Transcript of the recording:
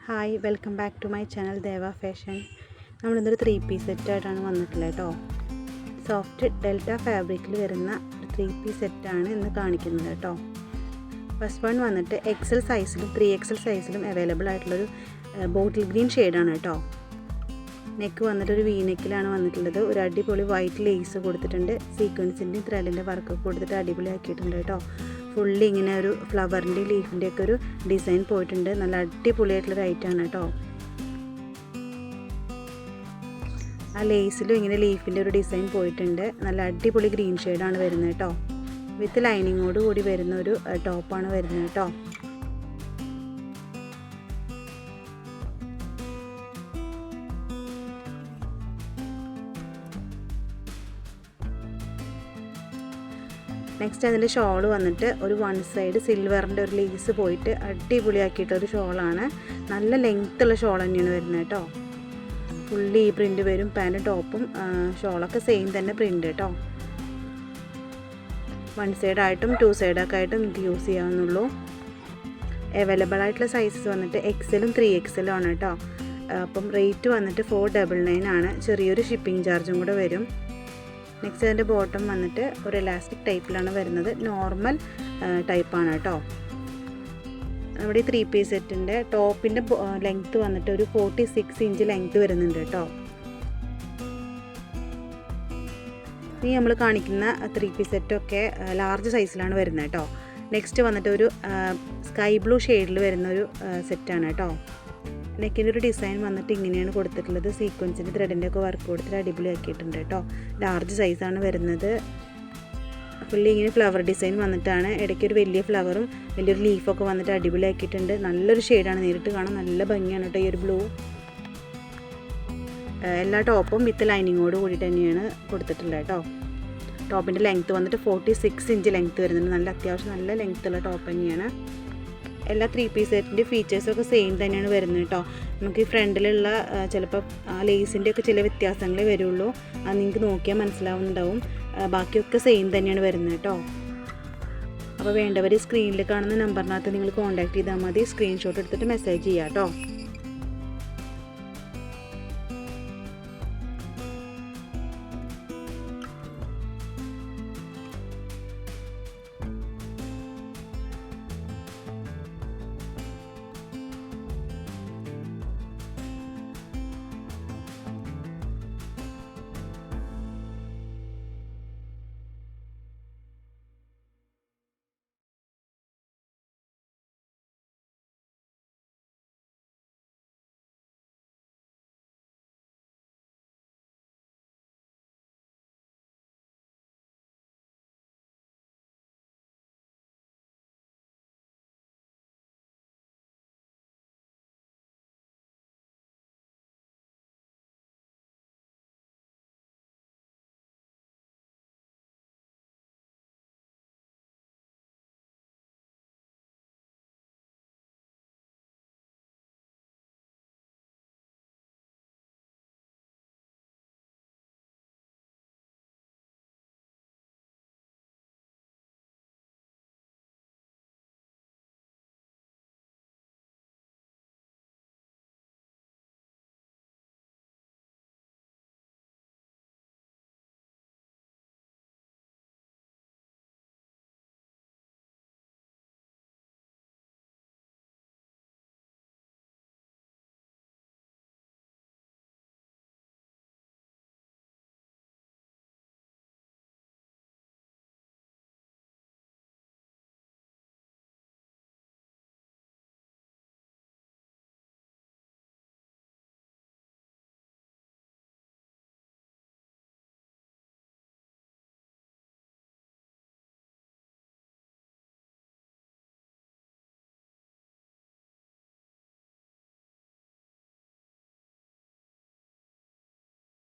Hi, welcome back to my channel Deva fashion. നമ്മളിന്നൊരു 3-piece സെറ്റായിട്ടാണ് വന്നിട്ടുള്ളത് കേട്ടോ. സോഫ്റ്റ് ഡെൽറ്റ ഫാബ്രിക്കിൽ വരുന്ന ഒരു 3-piece സെറ്റാണ് ഇന്ന് കാണിക്കുന്നത് കേട്ടോ. ഫസ്റ്റ് വൺ വന്നിട്ട് XL സൈസിലും 3XL സൈസിലും അവൈലബിൾ ആയിട്ടുള്ളൊരു ബോട്ടിൽ ഗ്രീൻ ഷെയ്ഡാണ് കേട്ടോ. നെക്ക് വന്നിട്ട് ഒരു വീനെക്കിലാണ് വന്നിട്ടുള്ളത്. ഒരു അടിപൊളി വൈറ്റ് ലേസ് കൊടുത്തിട്ടുണ്ട്. സീക്വൻസിൻ്റെയും ത്രെഡിൻ്റെ വർക്കൊക്കെ കൊടുത്തിട്ട് അടിപൊളിയാക്കിയിട്ടുണ്ട് കേട്ടോ. ഫുള്ളി ഇങ്ങനെ ഒരു ഫ്ലവറിൻ്റെ ലീഫിൻ്റെ ഒക്കെ ഒരു ഡിസൈൻ പോയിട്ടുണ്ട്. നല്ല അടിപൊളിയായിട്ടുള്ളൊരു ഐറ്റമാണ് കേട്ടോ. ആ ലേസിലും ഇങ്ങനെ ലീഫിൻ്റെ ഒരു ഡിസൈൻ പോയിട്ടുണ്ട്. നല്ല അടിപൊളി ഗ്രീൻ ഷെയ്ഡാണ് വരുന്നത് കേട്ടോ. വിത്ത് ലൈനിങ്ങോട് കൂടി വരുന്ന ഒരു ടോപ്പാണ് വരുന്നത് കേട്ടോ. നെക്സ്റ്റ് അതിൻ്റെ ഷോള് വന്നിട്ട് ഒരു വൺ സൈഡ് സിൽവറിൻ്റെ ഒരു ലേസ് പോയിട്ട് അടിപൊളിയാക്കിയിട്ടൊരു ഷോളാണ്. നല്ല ലെങ്ത്തുള്ള ഷോൾ തന്നെയാണ് വരുന്നത് കേട്ടോ. ഫുള്ളി ഈ പ്രിൻ്റ് വരും. പാൻറ്റും ടോപ്പും ഷോളൊക്കെ സെയിം തന്നെ പ്രിൻ്റ് കേട്ടോ. വൺ സൈഡായിട്ടും 2 സൈഡൊക്കെ ആയിട്ടും ഇത് യൂസ് ചെയ്യാവുന്നുള്ളൂ. അവൈലബിൾ ആയിട്ടുള്ള സൈസസ് വന്നിട്ട് XLും 3XLും ആണ് കേട്ടോ. അപ്പം റേറ്റ് വന്നിട്ട് 499 ആണ്. ചെറിയൊരു ഷിപ്പിംഗ് ചാർജും കൂടെ വരും. നെക്സ്റ്റ് അതിൻ്റെ ബോട്ടം വന്നിട്ട് ഒരു എലാസ്റ്റിക് ടൈപ്പിലാണ് വരുന്നത്. നോർമൽ ടൈപ്പാണ് കേട്ടോ. നമ്മുടെ ഈ 3-piece സെറ്റിൻ്റെ ടോപ്പിൻ്റെ ലെങ്ത്ത് വന്നിട്ട് ഒരു 46 ഇഞ്ച് ലെങ്ത്ത് വരുന്നുണ്ട് കേട്ടോ. ഈ നമ്മൾ കാണിക്കുന്ന 3-piece സെറ്റൊക്കെ ലാർജ് സൈസിലാണ് വരുന്നത് കേട്ടോ. നെക്സ്റ്റ് വന്നിട്ട് ഒരു സ്കൈ ബ്ലൂ ഷെയ്ഡിൽ വരുന്ന ഒരു സെറ്റാണ് കേട്ടോ. നെക്കിൻ്റെ ഒരു ഡിസൈൻ വന്നിട്ട് ഇങ്ങനെയാണ് കൊടുത്തിട്ടുള്ളത്. സീക്വൻസിൻ്റെ ത്രെഡിൻ്റെ ഒക്കെ വർക്ക് കൊടുത്തിട്ട് അടിപൊളിയാക്കിയിട്ടുണ്ട് കേട്ടോ. ലാർജ് സൈസാണ് വരുന്നത്. ഫുള്ളി ഇങ്ങനെ ഫ്ലവർ ഡിസൈൻ വന്നിട്ടാണ്. ഇടയ്ക്കൊരു വലിയ ഫ്ലവറും വലിയൊരു ലീഫൊക്കെ വന്നിട്ട് അടിപൊളിയാക്കിയിട്ടുണ്ട്. നല്ലൊരു ഷെയ്ഡാണ്, നേരിട്ട് കാണാൻ നല്ല ഭംഗിയാണ് കേട്ടോ ഈ ഒരു ബ്ലൂ. എല്ലാ ടോപ്പും വിത്ത് ലൈനിങ്ങോട് കൂടി തന്നെയാണ് കൊടുത്തിട്ടുള്ളത് കേട്ടോ. ടോപ്പിൻ്റെ ലെങ്ത്ത് വന്നിട്ട് 46 ഇഞ്ച് ലെങ്ത്ത് വരുന്നുണ്ട്. നല്ല അത്യാവശ്യം നല്ല ലെങ്ത്തുള്ള ടോപ്പ് തന്നെയാണ്. എല്ലാ 3-piece സെറ്റിൻ്റെ ഫീച്ചേഴ്സൊക്കെ സെയിം തന്നെയാണ് വരുന്നത് കേട്ടോ. നമുക്ക് ഈ ഫ്രണ്ടിലുള്ള ചിലപ്പോൾ ലേസിൻ്റെ ഒക്കെ ചില വ്യത്യാസങ്ങളേ വരുള്ളൂ. അത് നിങ്ങൾക്ക് നോക്കിയാൽ മനസ്സിലാവുന്നുണ്ടാവും. ബാക്കിയൊക്കെ സെയിം തന്നെയാണ് വരുന്നത് കേട്ടോ. അപ്പോൾ വേണ്ടവർ സ്ക്രീനിൽ കാണുന്ന നമ്പറിനകത്ത് നിങ്ങൾ കോൺടാക്ട് ചെയ്താൽ മതി. സ്ക്രീൻഷോട്ട് എടുത്തിട്ട് മെസ്സേജ് ചെയ്യാം കേട്ടോ.